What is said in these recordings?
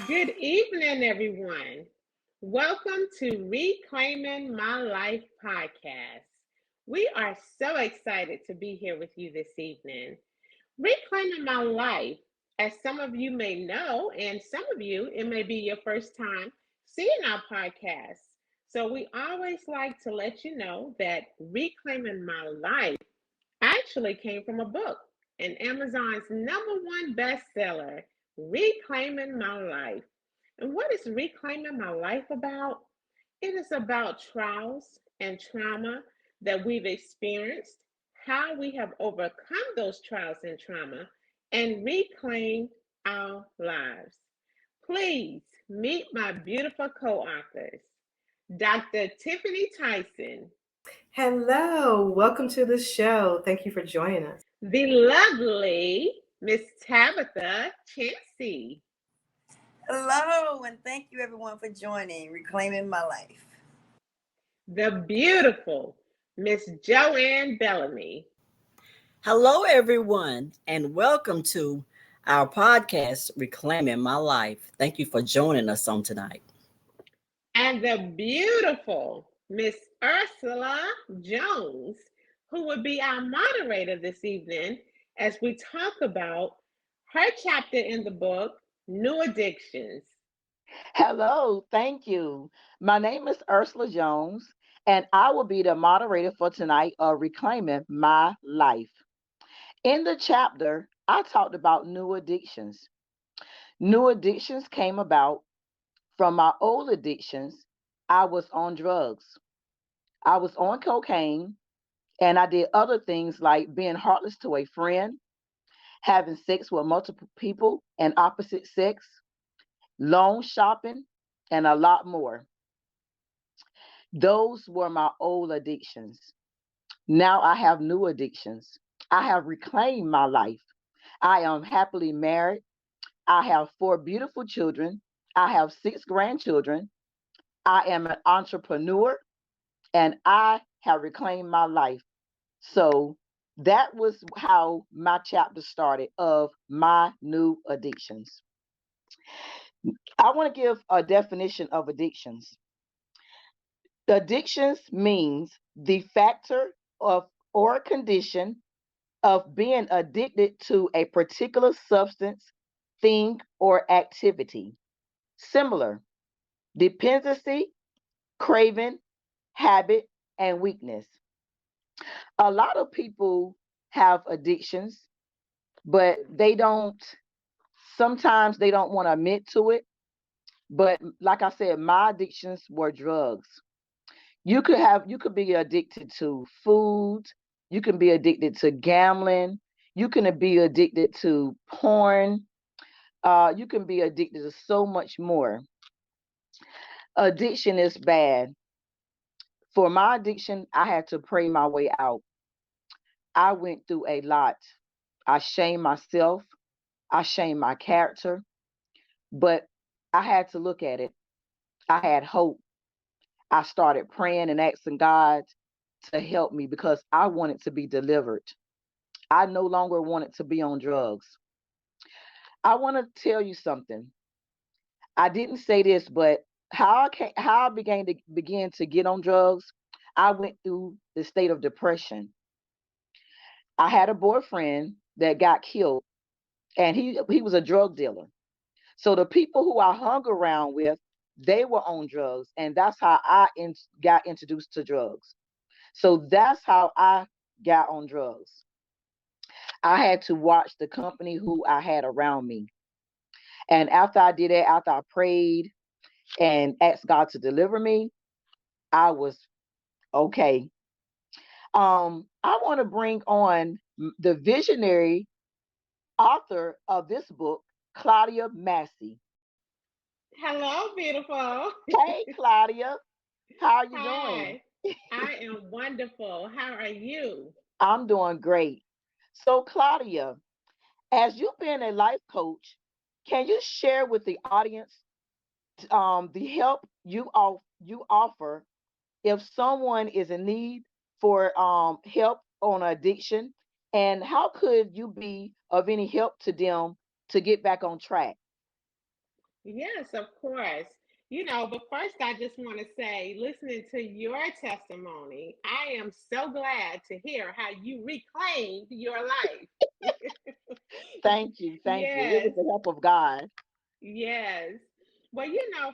Good evening, everyone. Welcome to Reclaiming My Life podcast. We are so excited to be here with you this evening. Reclaiming My Life, as some of you may know, and some of you, it may be your first time seeing our podcast. So, we always like to let you know that Reclaiming My Life actually came from a book, and Amazon's #1 bestseller, Reclaiming My Life. And what is Reclaiming My Life about? It is about trials and trauma that we've experienced, how we have overcome those trials and trauma, and reclaim our lives. Please meet my beautiful co authors, Dr. Tiffany Tyson, Hello, welcome to the show. Thank you for joining us. the lovely Miss Tabitha Chansey, Hello, and thank you everyone for joining Reclaiming My Life. the beautiful Miss Joanne Bellamy, Hello, everyone, and welcome to our podcast, Reclaiming My Life. Thank you for joining us on tonight. and the beautiful Miss Ursula Jones, who will be our moderator this evening as we talk about her chapter in the book, New Addictions. Hello, thank you. My name is Ursula Jones, and I will be the moderator for tonight of Reclaiming My Life. In the chapter, I talked about new addictions. New addictions came about from my old addictions. I was on drugs, I was on cocaine, and I did other things like being heartless to a friend, having sex with multiple people and opposite sex, loan shopping, and a lot more. Those were my old addictions. Now I have new addictions. I have reclaimed my life. I am happily married. I have 4 beautiful children. I have 6 grandchildren. I am an entrepreneur and I have reclaimed my life. So that was how my chapter started of my new addictions. I want to give a definition of addictions. Addictions means the factor of or condition of being addicted to a particular substance, thing, or activity. Similar, dependency, craving, habit, and weakness. A lot of people have addictions, but sometimes they don't want to admit to it. But like I said, my addictions were drugs. You could be addicted to food, you can be addicted to gambling, you can be addicted to porn, you can be addicted to so much more. Addiction is bad. For my addiction, I had to pray my way out. I went through a lot. I shamed myself, I shamed my character, but I had to look at it. I had hope. I started praying and asking God to help me because I wanted to be delivered. I no longer wanted to be on drugs. I want to tell you something. I didn't say this, but how I began to get on drugs, I went through the state of depression. I had a boyfriend that got killed, and he was a drug dealer. So the people who I hung around with, they were on drugs, and that's how got introduced to drugs. So that's how I got on drugs. I had to watch the company who I had around me. And after I did that, after I prayed and asked God to deliver me, I was okay. I want to bring on the visionary author of this book, Claudia Massey. Hello, beautiful. Hey, Claudia, how are you doing? Hi, I am wonderful. How are you? I'm doing great. So, Claudia, as you've been a life coach, can you share with the audience the help you offer if someone is in need for help on addiction, and how could you be of any help to them to get back on track? Yes, of course. But first, I just want to say, listening to your testimony, I am so glad to hear how you reclaimed your life. Thank you. Thank you. It was Yes, the help of God. yes. Well,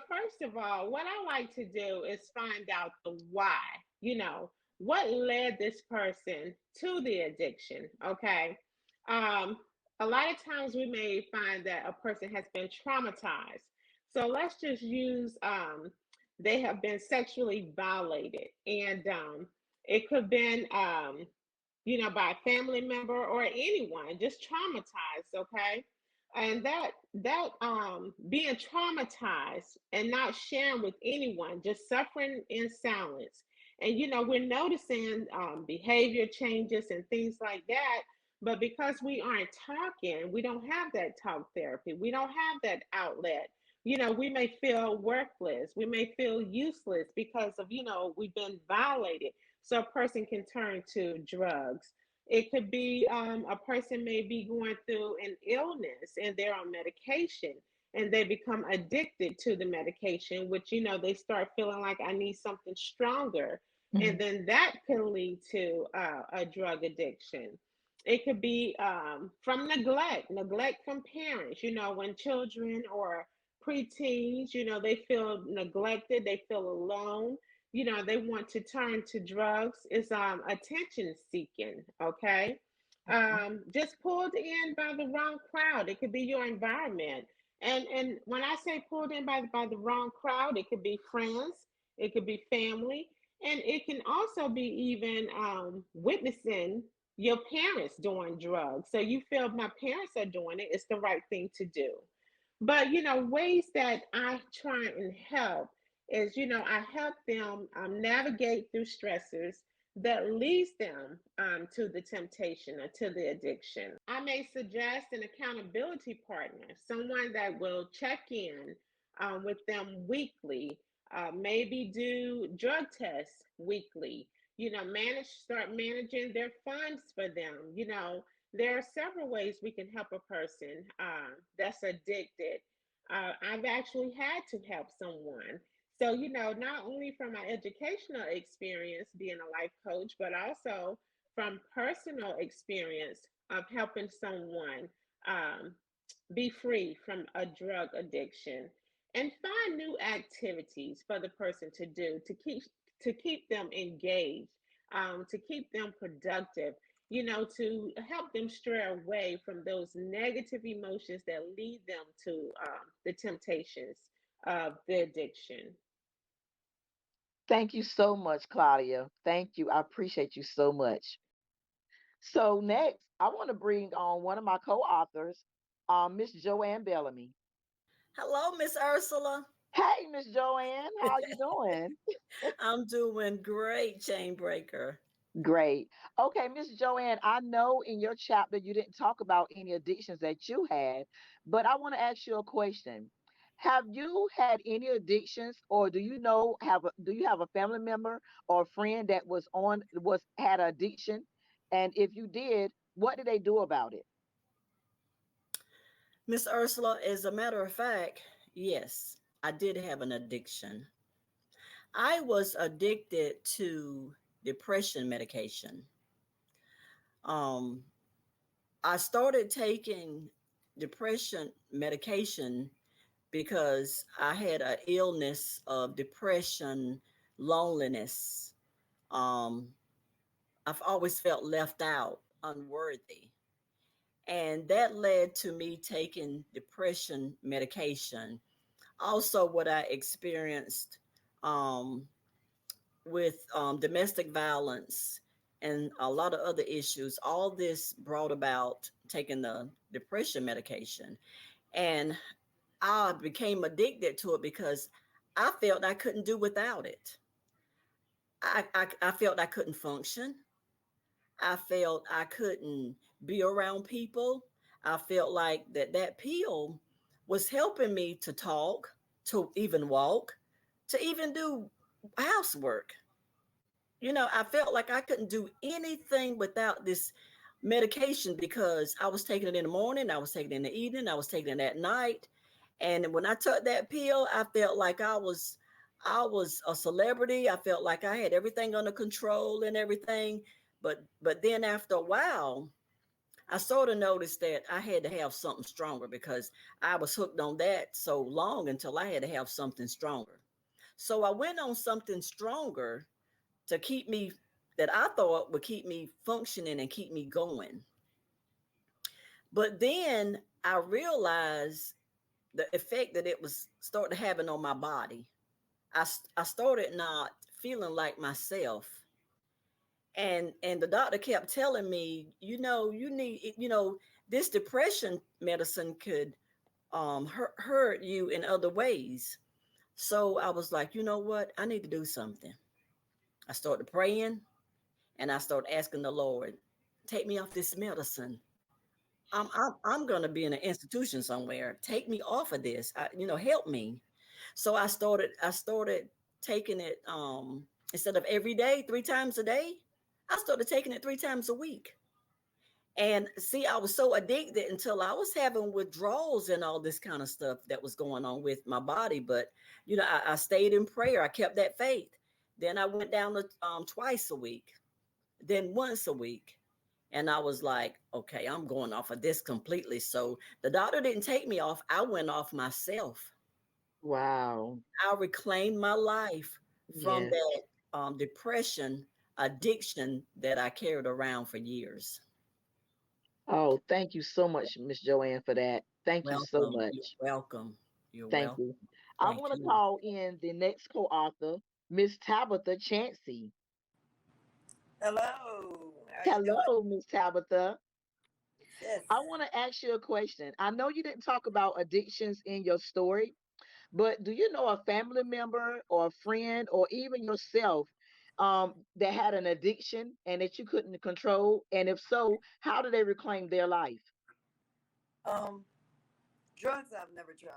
first of all, what I like to do is find out the why. What led this person to the addiction? Okay. Um, a lot of times we may find that a person has been traumatized. So let's just use they have been sexually violated, and it could have been by a family member or anyone, just traumatized, okay? And that being traumatized and not sharing with anyone, just suffering in silence. And we're noticing behavior changes and things like that. But because we aren't talking, we don't have that talk therapy. We don't have that outlet. We may feel worthless. We may feel useless because of, we've been violated, so a person can turn to drugs. It could be a person may be going through an illness and they're on medication and they become addicted to the medication, which, they start feeling like I need something stronger. And Mhm. then that can lead to a drug addiction. It could be from neglect from parents, when children or preteens, they feel neglected, they feel alone, they want to turn to drugs. Is attention seeking, okay? Just pulled in by the wrong crowd. It could be your environment. And when I say pulled in by the wrong crowd, it could be friends, it could be family, and it can also be even witnessing your parents doing drugs. So you feel my parents are doing it, it's the right thing to do. But ways that I try and help is, I help them navigate through stressors that leads them to the temptation or to the addiction. I may suggest an accountability partner, someone that will check in with them weekly, maybe do drug tests weekly, start managing their funds for them. There are several ways we can help a person that's addicted. I've actually had to help someone. So, not only from my educational experience being a life coach, but also from personal experience of helping someone um, be free from a drug addiction and find new activities for the person to do to keep them engaged, to keep them productive, to help them stray away from those negative emotions that lead them to the temptations of the addiction. Thank you so much, Claudia. Thank you. I appreciate you so much. So next, I want to bring on one of my co-authors, Miss Joanne Bellamy. Hello, Miss Ursula. Hey, Miss Joanne, how you doing? I'm doing great, Chain Breaker. Great. Okay, Miss Joanne, I know in your chapter you didn't talk about any addictions that you had, but I want to ask you a question. Have you had any addictions, or do you have a family member or a friend that was had addiction? And if you did, what did they do about it? Miss Ursula, as a matter of fact, yes, I did have an addiction. I was addicted to depression medication. Um, I started taking depression medication because I had an illness of depression, loneliness. Um, I've always felt left out, unworthy. And that led to me taking depression medication. Also, what I experienced um, with domestic violence and a lot of other issues, all this brought about taking the depression medication. And I became addicted to it because I felt I couldn't do without it. I felt I couldn't function. I felt I couldn't be around people. I felt like that pill was helping me to talk, to even walk, to even do housework. I felt like I couldn't do anything without this medication because I was taking it in the morning, I was taking it in the evening, I was taking it at night. And when I took that pill, I felt like I was a celebrity. I felt like I had everything under control and everything. But then after a while, I sort of noticed that I had to have something stronger because I was hooked on that so long until I had to have something stronger. So I went on something stronger to keep me, that I thought would keep me functioning and keep me going. But then I realized the effect that it was starting having on my body. I started not feeling like myself. And the doctor kept telling me, you need, this depression medicine could hurt you in other ways. So I was like, you know what? I need to do something. I started praying and I started asking the Lord, take me off this medicine. I'm going to be in an institution somewhere. Take me off of this. Help me. So I started taking it instead of every day, 3 times a day. I started taking it 3 times a week. And see, I was so addicted until I was having withdrawals and all this kind of stuff that was going on with my body. But I stayed in prayer. I kept that faith. Then I went down to twice a week, then once a week. And I was like, okay, I'm going off of this completely. So the doctor didn't take me off. I went off myself. Wow. I reclaimed my life from Yes. that depression addiction that I carried around for years. Oh, thank you so much, Miss Joanne, for that. Thank you so Welcome. You're much. welcome. You're Thank welcome. you. I Thank want to you. call in the next co-author, Miss Tabitha Chancey. Hello. How you doing? Hello, Miss Tabitha. Yes. I want to ask you a question. I know you didn't talk about addictions in your story, but do you know a family member or a friend or even yourself that had an addiction and that you couldn't control? And if so, how did they reclaim their life? Um, Drugs I've never tried.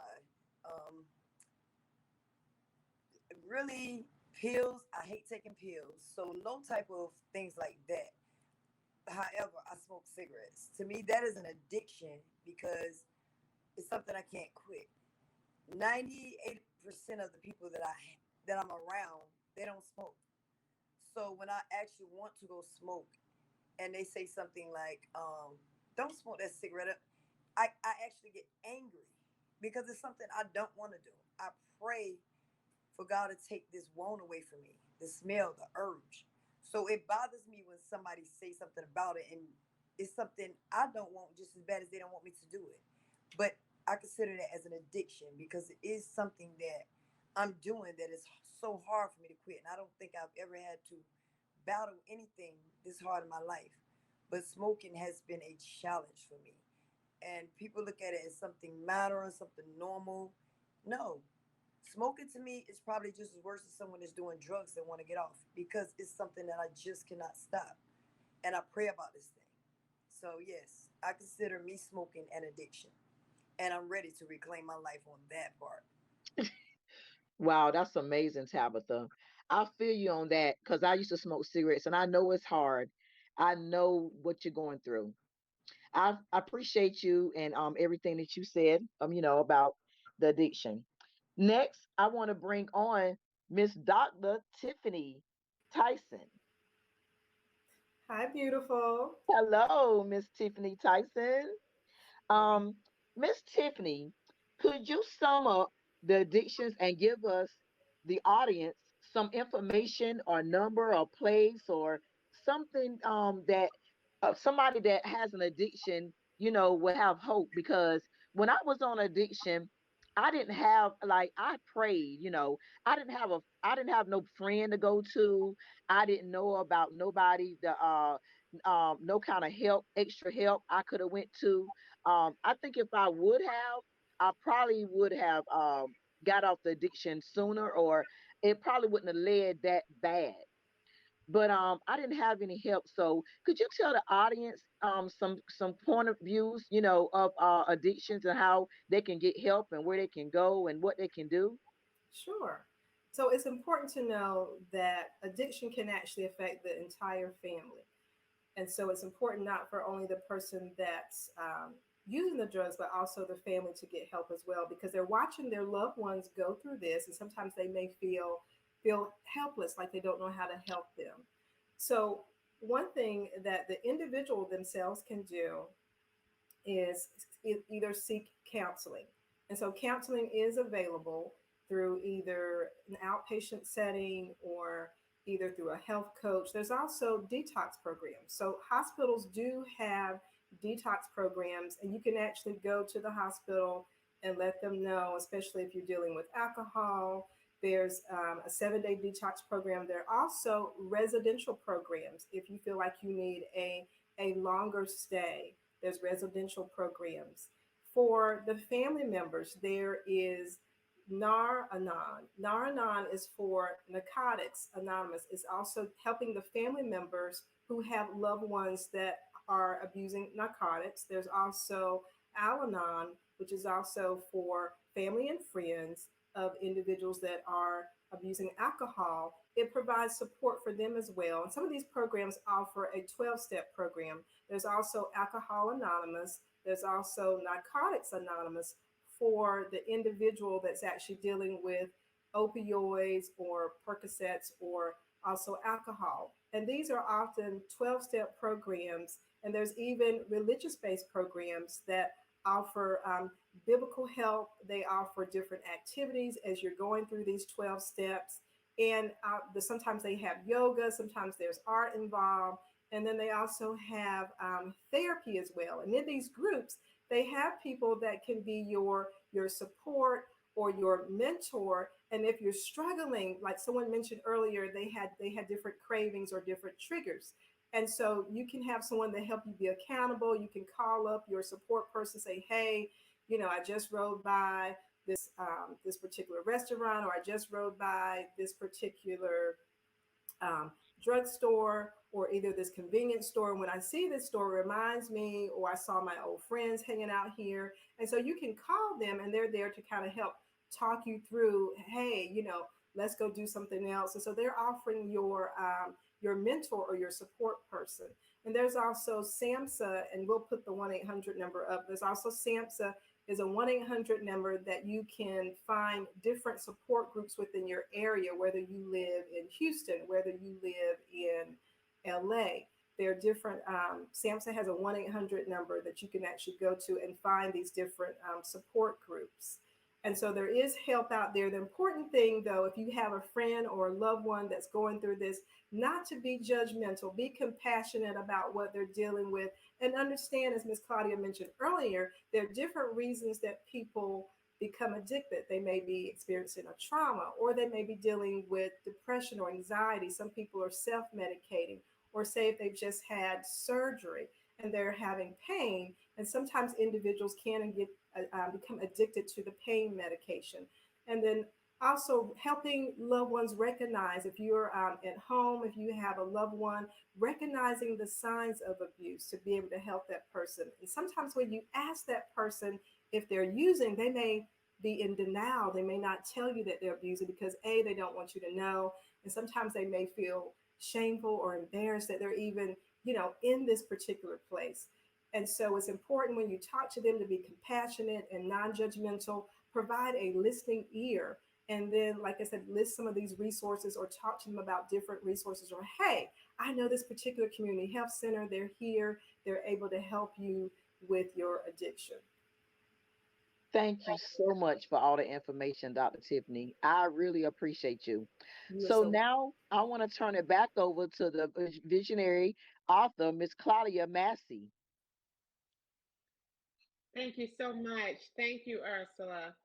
Really, pills. I hate taking pills, so no type of things like that. However, I smoke cigarettes. To me, that is an addiction because it's something I can't quit. 98% of the people that I'm around, they don't smoke. So when I actually want to go smoke, and they say something like, "Don't smoke that cigarette," I actually get angry because it's something I don't want to do. I pray for God to take this want away from me, the smell, the urge. So it bothers me when somebody says something about it, and it's something I don't want just as bad as they don't want me to do it. But I consider that as an addiction because it is something that I'm doing that is so hard for me to quit. And I don't think I've ever had to battle anything this hard in my life. But smoking has been a challenge for me. And people look at it as something matter, something normal. No, smoking to me is probably just as worse as someone that's doing drugs that want to get off because it's something that I just cannot stop. And I pray about this thing. So, yes, I consider me smoking an addiction. And I'm ready to reclaim my life on that part. Wow, that's amazing, Tabitha. I feel you on that because I used to smoke cigarettes and I know it's hard. I know what you're going through. I appreciate you and everything that you said about the addiction. Next, I want to bring on Miss Dr. Tiffany Tyson. Hi, beautiful. Hello, Miss Tiffany Tyson. Um, Miss Tiffany, could you sum up the addictions and give us, the audience, some information or number or place or something that somebody that has an addiction, will have hope? Because when I was on addiction, I didn't have, like, I prayed, I didn't have no friend to go to. I didn't know about nobody, no kind of help, extra help I could have went to. I think if I would have, I probably would have got off the addiction sooner, or it probably wouldn't have led that bad. But I didn't have any help. So could you tell the audience some point of views, of addictions and how they can get help and where they can go and what they can do? Sure. So it's important to know that addiction can actually affect the entire family. And so it's important not for only the person that's using the drugs, but also the family to get help as well, because they're watching their loved ones go through this, and sometimes they may feel helpless, like they don't know how to help them. So one thing that the individual themselves can do is either seek counseling. And so counseling is available through either an outpatient setting or either through a health coach. There's also detox programs. So hospitals do have detox programs, and you can actually go to the hospital and let them know, especially if you're dealing with alcohol. There's a 7-day detox program. There are also residential programs if you feel like you need a longer stay. There's residential programs. For the family members, there is Nar-Anon. Nar-Anon is for Narcotics Anonymous. It's also helping the family members who have loved ones that are abusing narcotics. There's also Al-Anon, which is also for family and friends of individuals that are abusing alcohol. It provides support for them as well. And some of these programs offer a 12-step program. There's also Alcohol Anonymous. There's also Narcotics Anonymous for the individual that's actually dealing with opioids or Percocets or also alcohol. And these are often 12-step programs. And there's even religious-based programs that offer biblical help. They offer different activities as you're going through these 12 steps. And sometimes they have yoga, sometimes there's art involved. And then they also have therapy as well. And in these groups, they have people that can be your support or your mentor. And if you're struggling, like someone mentioned earlier, they had different cravings or different triggers. And so you can have someone to help you be accountable. You can call up your support person, say, hey, I just rode by this particular restaurant, or I just rode by this particular drugstore, or either this convenience store. When I see this store, it reminds me, or I saw my old friends hanging out here. And so you can call them, and they're there to kind of help talk you through, hey, let's go do something else. And so they're offering your mentor or your support person. And there's also SAMHSA, and we'll put the 1-800 number up. There's also SAMHSA is a 1-800 number that you can find different support groups within your area, whether you live in Houston, whether you live in LA. There are different, SAMHSA has a 1-800 number that you can actually go to and find these different support groups. And so there is help out there. The important thing, though, if you have a friend or a loved one that's going through this, not to be judgmental, be compassionate about what they're dealing with, and understand, as Ms. Claudia mentioned earlier, there are different reasons that people become addicted. They may be experiencing a trauma, or they may be dealing with depression or anxiety. Some people are self-medicating, or say if they've just had surgery and they're having pain. And sometimes individuals can become addicted to the pain medication. And then also helping loved ones recognize, if you're at home, if you have a loved one, recognizing the signs of abuse to be able to help that person. And sometimes when you ask that person if they're using, they may be in denial. They may not tell you that they're abusing because they don't want you to know. And sometimes they may feel shameful or embarrassed that they're even, in this particular place. And so it's important when you talk to them to be compassionate and non-judgmental, provide a listening ear. And then, like I said, list some of these resources or talk to them about different resources, or, hey, I know this particular community health center. They're here. They're able to help you with your addiction. Thank you so much for all the information, Dr. Tiffany. I really appreciate you. You're So so now I want to turn it back over to the visionary author, Miss Claudia Massey. Thank you so much. Thank you, Ursula.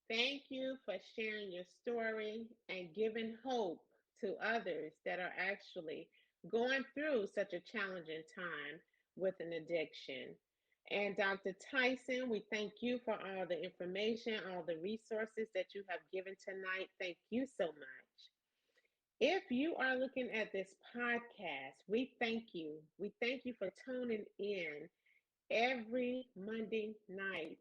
Thank you for sharing your story and giving hope to others that are actually going through such a challenging time with an addiction. And Dr. Tyson, we thank you for all the information, all the resources that you have given tonight. Thank you so much. If you are looking at this podcast, we thank you. We thank you for tuning in every Monday night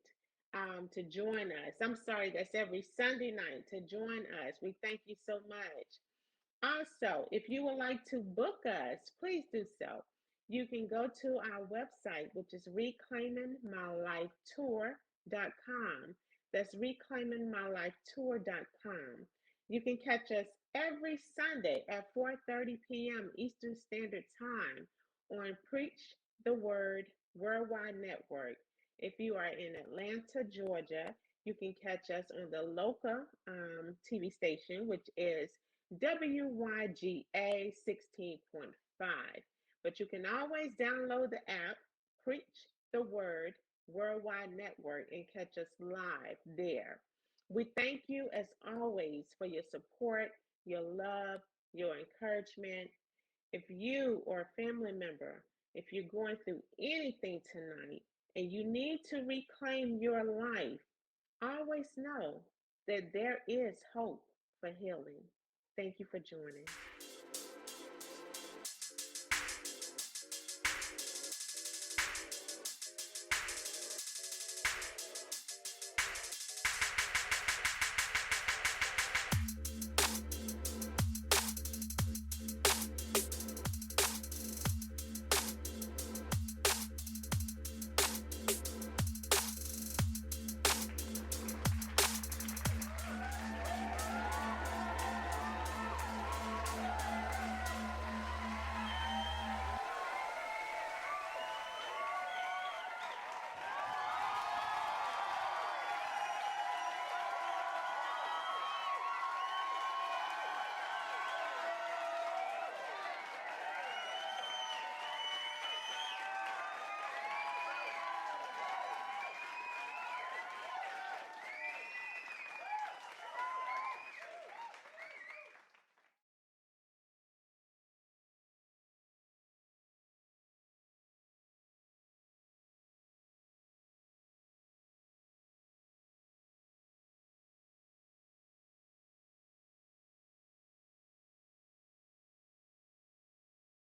to join us. I'm sorry, that's every Sunday night to join us. We thank you so much. Also, if you would like to book us, please do so. You can go to our website, which is reclaimingmylifetour.com. That's reclaimingmylifetour.com. You can catch us every Sunday at 4:30 p.m. Eastern Standard Time on Preach the Word Worldwide Network. If you are in Atlanta, Georgia, you can catch us on the local TV station, which is WYGA 16.5. But you can always download the app, Preach the Word Worldwide Network, and catch us live there. We thank you as always for your support, your love, your encouragement. If you or a family member, if you're going through anything tonight and you need to reclaim your life, always know that there is hope for healing. Thank you for joining.